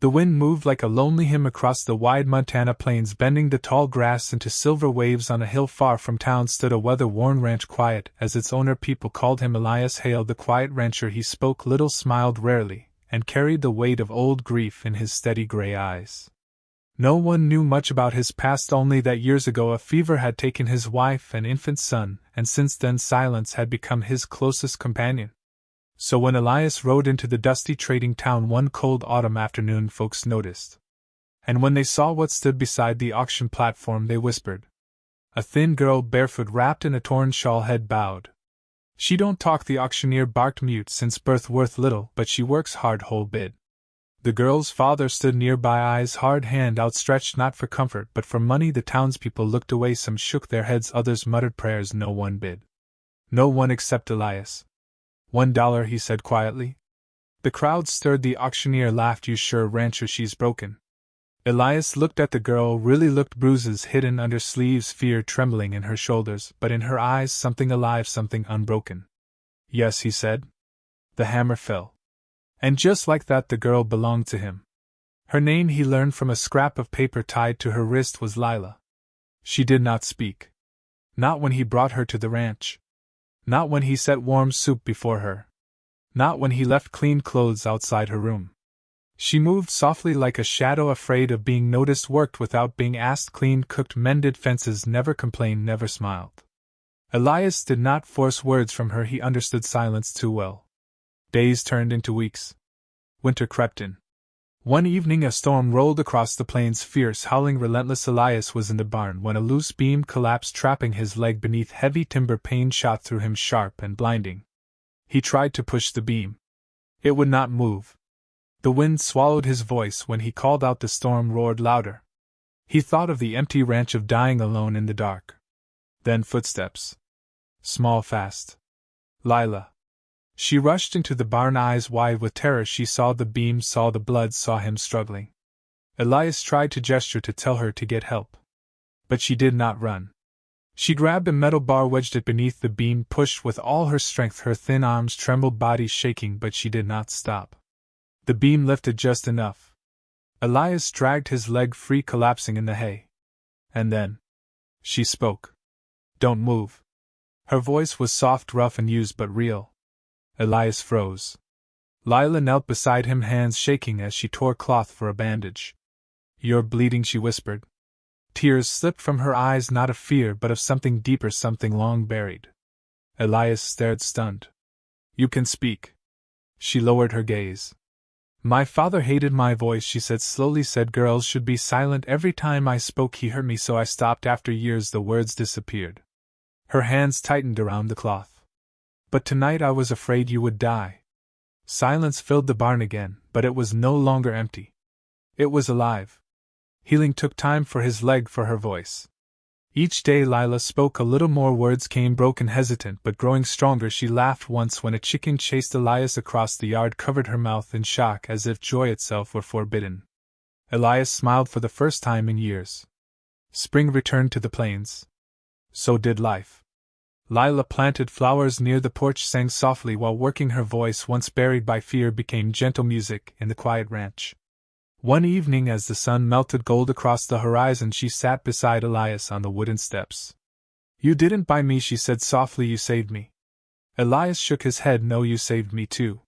The wind moved like a lonely hymn across the wide Montana plains, bending the tall grass into silver waves. On a hill far from town stood a weather-worn ranch, quiet as its owner. People called him Elias Hale, the quiet rancher. He spoke little, smiled rarely, and carried the weight of old grief in his steady gray eyes. No one knew much about his past, only that years ago a fever had taken his wife and infant son, and since then silence had become his closest companion. So when Elias rode into the dusty trading town one cold autumn afternoon, folks noticed. And when they saw what stood beside the auction platform, they whispered. A thin girl, barefoot, wrapped in a torn shawl, head bowed. She don't talk, the auctioneer barked, mute since birth, worth little, but she works hard, whole bid. The girl's father stood nearby, eyes hard, hand outstretched, not for comfort but for money. The townspeople looked away, some shook their heads, others muttered prayers. No one bid. No one except Elias. $1, he said quietly. The crowd stirred. The auctioneer laughed. You sure, rancher, she's broken. Elias looked at the girl, really looked, bruises hidden under sleeves, fear trembling in her shoulders, but in her eyes something alive, something unbroken. Yes, he said. The hammer fell. And just like that the girl belonged to him. Her name, he learned from a scrap of paper tied to her wrist, was Lila. She did not speak. Not when he brought her to the ranch. Not when he set warm soup before her. Not when he left clean clothes outside her room. She moved softly like a shadow, afraid of being noticed, worked without being asked, cleaned, cooked, mended fences, never complained, never smiled. Elias did not force words from her, he understood silence too well. Days turned into weeks. Winter crept in. One evening a storm rolled across the plains, fierce, howling, relentless. Elias was in the barn when a loose beam collapsed, trapping his leg beneath heavy timber. Pain shot through him, sharp and blinding. He tried to push the beam. It would not move. The wind swallowed his voice when he called out. The storm roared louder. He thought of the empty ranch, of dying alone in the dark. Then footsteps. Small, fast. Lila. She rushed into the barn, eyes wide with terror. She saw the beam, saw the blood, saw him struggling. Elias tried to gesture to tell her to get help. But she did not run. She grabbed a metal bar, wedged it beneath the beam, pushed with all her strength. Her thin arms trembled, body shaking, but she did not stop. The beam lifted just enough. Elias dragged his leg free, collapsing in the hay. And then she spoke. Don't move. Her voice was soft, rough, and used, but real. Elias froze. Lila knelt beside him, hands shaking as she tore cloth for a bandage. You're bleeding, she whispered. Tears slipped from her eyes, not of fear but of something deeper, something long buried. Elias stared, stunned. You can speak. She lowered her gaze. My father hated my voice, she said slowly, said girls should be silent. Every time I spoke he hurt me, so I stopped. After years the words disappeared. Her hands tightened around the cloth. But tonight I was afraid you would die. Silence filled the barn again, but it was no longer empty. It was alive. Healing took time, for his leg, for her voice. Each day Lila spoke a little more, words came broken, hesitant, but growing stronger. She laughed once when a chicken chased Elias across the yard, covered her mouth in shock as if joy itself were forbidden. Elias smiled for the first time in years. Spring returned to the plains. So did life. Lila planted flowers near the porch, sang softly while working. Her voice, once buried by fear, became gentle music in the quiet ranch. One evening, as the sun melted gold across the horizon, she sat beside Elias on the wooden steps. You didn't buy me, she said softly, you saved me. Elias shook his head. No, you saved me too.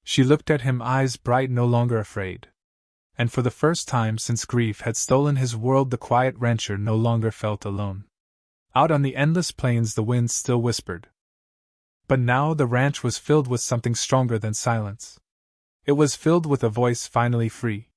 She looked at him, eyes bright, no longer afraid. And for the first time since grief had stolen his world, the quiet rancher no longer felt alone. Out on the endless plains the wind still whispered. But now the ranch was filled with something stronger than silence. It was filled with a voice finally free.